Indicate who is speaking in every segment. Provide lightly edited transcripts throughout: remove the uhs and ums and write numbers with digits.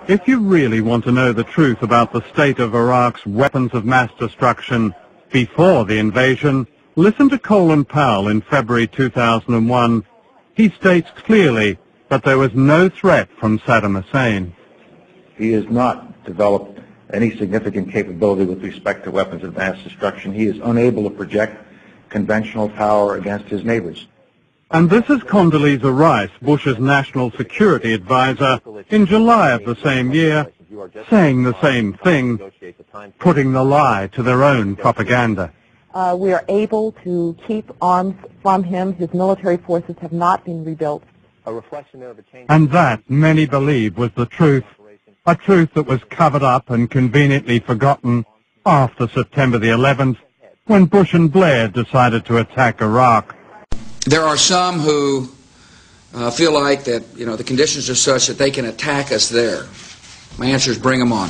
Speaker 1: If you really want to know the truth about the state of Iraq's weapons of mass destruction before the invasion, listen to Colin Powell in February 2001. He states clearly that there was no threat from Saddam Hussein.
Speaker 2: He has not developed any significant capability with respect to weapons of mass destruction. He is unable to project conventional power against his neighbors.
Speaker 1: And this is Condoleezza Rice, Bush's national security advisor, in July of the same year, saying the same thing, putting the lie to their own propaganda.
Speaker 3: We are able to keep arms from him. His military forces have not been rebuilt.
Speaker 1: And that, many believe, was the truth, a truth that was covered up and conveniently forgotten after September the 11th, when Bush and Blair decided to attack Iraq.
Speaker 4: There are some who feel like that, the conditions are such that they can attack us there. My answer is bring them on.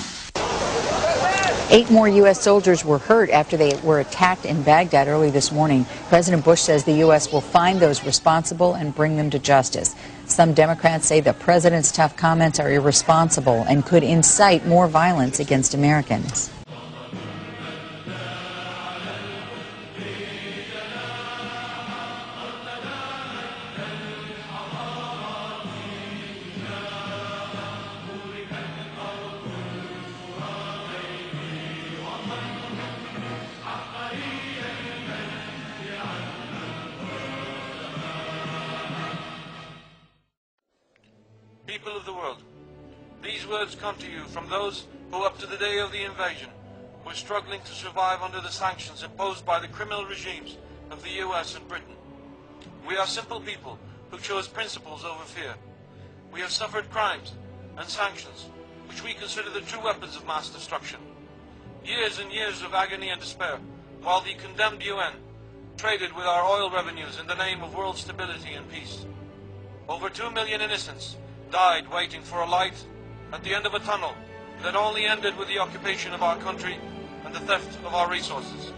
Speaker 5: 8 more U.S. soldiers were hurt after they were attacked in Baghdad early this morning. President Bush says the U.S. will find those responsible and bring them to justice. Some Democrats say the president's tough comments are irresponsible and could incite more violence against Americans.
Speaker 6: People of the world, these words come to you from those who up to the day of the invasion were struggling to survive under the sanctions imposed by the criminal regimes of the US and Britain. We are simple people who chose principles over fear. We have suffered crimes and sanctions which we consider the true weapons of mass destruction. Years and years of agony and despair while the condemned UN traded with our oil revenues in the name of world stability and peace. Over 2 million innocents died waiting for a light at the end of a tunnel that only ended with the occupation of our country and the theft of our resources.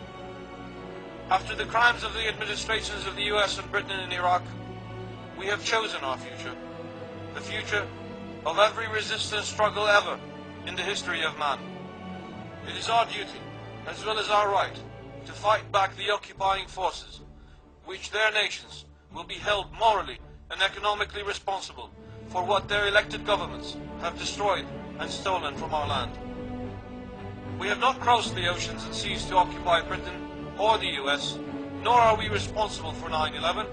Speaker 6: After the crimes of the administrations of the US and Britain in Iraq, we have chosen our future, the future of every resistance struggle ever in the history of man. It is our duty, as well as our right, to fight back the occupying forces, which their nations will be held morally and economically responsible for what their elected governments have destroyed and stolen from our land. We have not crossed the oceans and seas to occupy Britain or the US, nor are we responsible for 9/11.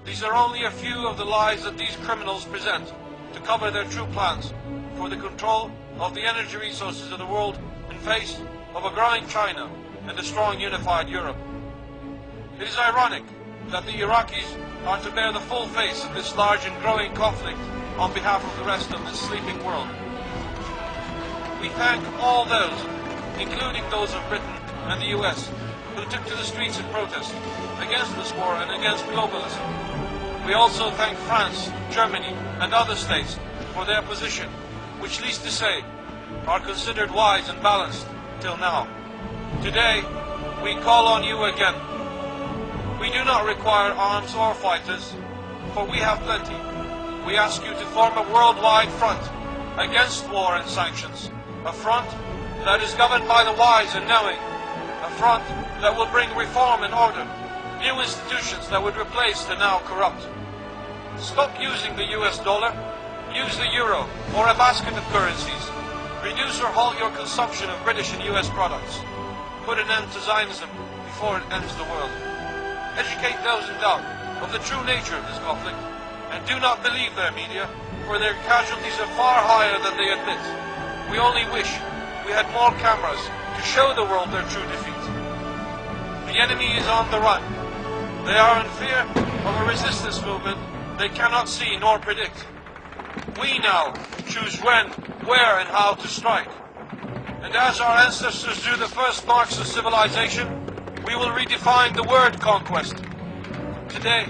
Speaker 6: These are only a few of the lies that these criminals present to cover their true plans for the control of the energy resources of the world in face of a growing China and a strong unified Europe. It is ironic that the Iraqis are to bear the full face of this large and growing conflict on behalf of the rest of the sleeping world. We thank all those, including those of Britain and the US, who took to the streets in protest against this war and against globalism. We also thank France, Germany and other states for their position, which, least to say, are considered wise and balanced till now. Today, we call on you again. We do not require arms or fighters, for we have plenty. We ask you to form a worldwide front against war and sanctions, a front that is governed by the wise and knowing, a front that will bring reform and order, new institutions that would replace the now corrupt. Stop using the US dollar, use the euro or a basket of currencies. Reduce or halt your consumption of British and US products. Put an end to Zionism before it ends the world. Educate those in doubt of the true nature of this conflict, and do not believe their media, for their casualties are far higher than they admit. We only wish we had more cameras to show the world their true defeat. The enemy is on the run. They are in fear of a resistance movement they cannot see nor predict. We now choose when, where and how to strike. And as our ancestors drew the first marks of civilization, we will redefine the word conquest. Today,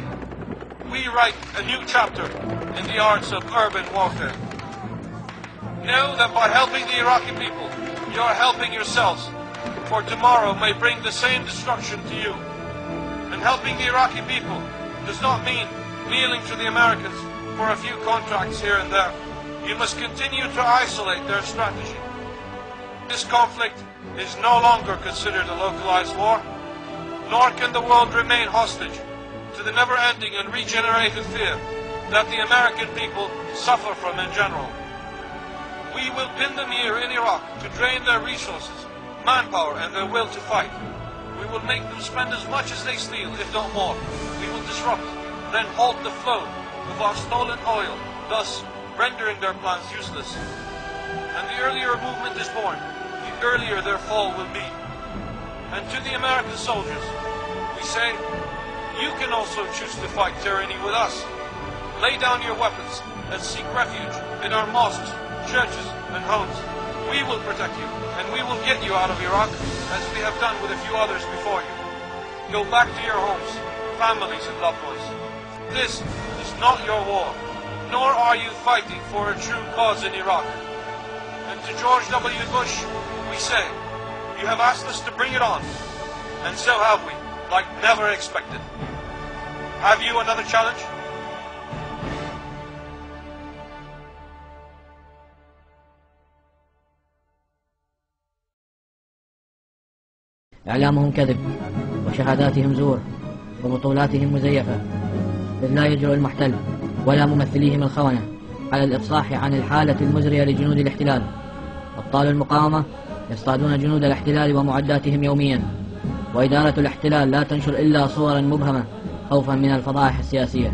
Speaker 6: we write a new chapter in the arts of urban warfare. Know that by helping the Iraqi people, you are helping yourselves, for tomorrow may bring the same destruction to you. And helping the Iraqi people does not mean kneeling to the Americans for a few contracts here and there. You must continue to isolate their strategy. This conflict is no longer considered a localized war, nor can the world remain hostage to the never-ending and regenerated fear that the American people suffer from in general. We will pin them here in Iraq to drain their resources, manpower, and their will to fight. We will make them spend as much as they steal, if not more. We will disrupt, then halt the flow of our stolen oil, thus rendering their plans useless. And the earlier a movement is born, the earlier their fall will be. And to the American soldiers, we say, you can also choose to fight tyranny with us. Lay down your weapons and seek refuge in our mosques, churches, and homes. We will protect you, and we will get you out of Iraq, as we have done with a few others before you. Go back to your homes, families, and loved ones. This is not your war, nor are you fighting for a true cause in Iraq. And to George W. Bush, we say, you have asked us to bring it on, and so have we, like never expected. Have you another challenge?
Speaker 7: إعلامهم كذب وشهاداتهم زور وبطولاتهم مزيفة، إذ لا يجرؤ المحتل ولا ممثليهم الخونة على الإفصاح عن الحالة المزرية لجنود الاحتلال. أبطال المقاومة يصطادون جنود الاحتلال ومعداتهم يوميا، وإدارة الاحتلال لا تنشر إلا صورا مبهمة خوفا من الفضائح السياسية.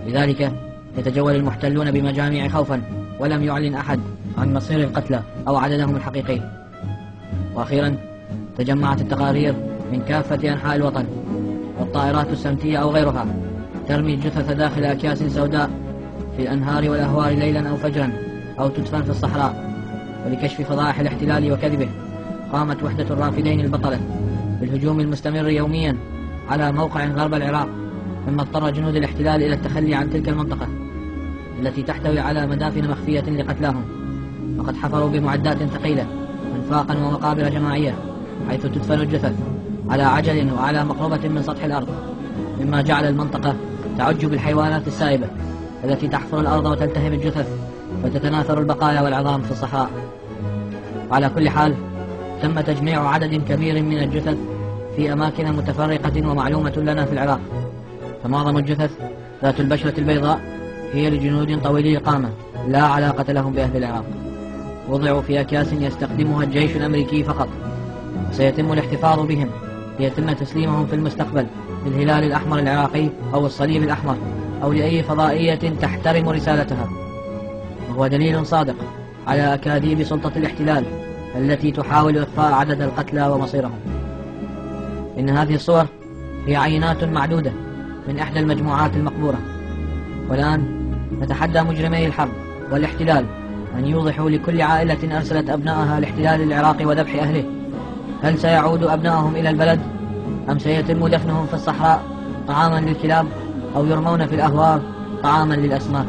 Speaker 7: لذلك يتجول المحتلون بمجاميع خوفا، ولم يعلن أحد عن مصير القتلى أو عددهم الحقيقي. وأخيرا تجمعت التقارير من كافة أنحاء الوطن، والطائرات السمتية أو غيرها ترمي الجثث داخل أكياس سوداء في الأنهار والأهوار ليلا أو فجرا، أو تدفن في الصحراء. ولكشف فضائح الاحتلال وكذبه قامت وحدة الرافدين البطلة بالهجوم المستمر يوميا على موقع غرب العراق، مما اضطر جنود الاحتلال إلى التخلي عن تلك المنطقة التي تحتوي على مدافن مخفية لقتلاهم. وقد حفروا بمعدات ثقيلة انفاقا ومقابر جماعية، حيث تدفن الجثث على عجل وعلى مقربة من سطح الأرض، مما جعل المنطقة تعج بالحيوانات السائبة التي تحفر الأرض وتلتهم الجثث، فتتناثر البقايا والعظام في الصحراء. وعلى كل حال تم تجميع عدد كبير من الجثث في أماكن متفرقة ومعلومة لنا في العراق، فمعظم الجثث ذات البشرة البيضاء هي لجنود طويلي القامة لا علاقة لهم بأهل العراق، وضعوا في أكياس يستخدمها الجيش الأمريكي فقط، وسيتم الاحتفاظ بهم ليتم تسليمهم في المستقبل للهلال الأحمر العراقي أو الصليب الأحمر أو لأي فضائية تحترم رسالتها. وهو دليل صادق على أكاذيب سلطة الاحتلال التي تحاول إخفاء عدد القتلى ومصيرهم. إن هذه الصور هي عينات معدودة من إحدى المجموعات المقبورة، والآن نتحدى مجرمي الحرب والاحتلال أن يوضحوا لكل عائلة أرسلت أبنائها لاحتلال العراق وذبح أهله، هل سيعود أبنائهم إلى البلد أم سيتم دفنهم في الصحراء طعاما للكلاب، أو يرمون في الأهوار طعاما للأسماك.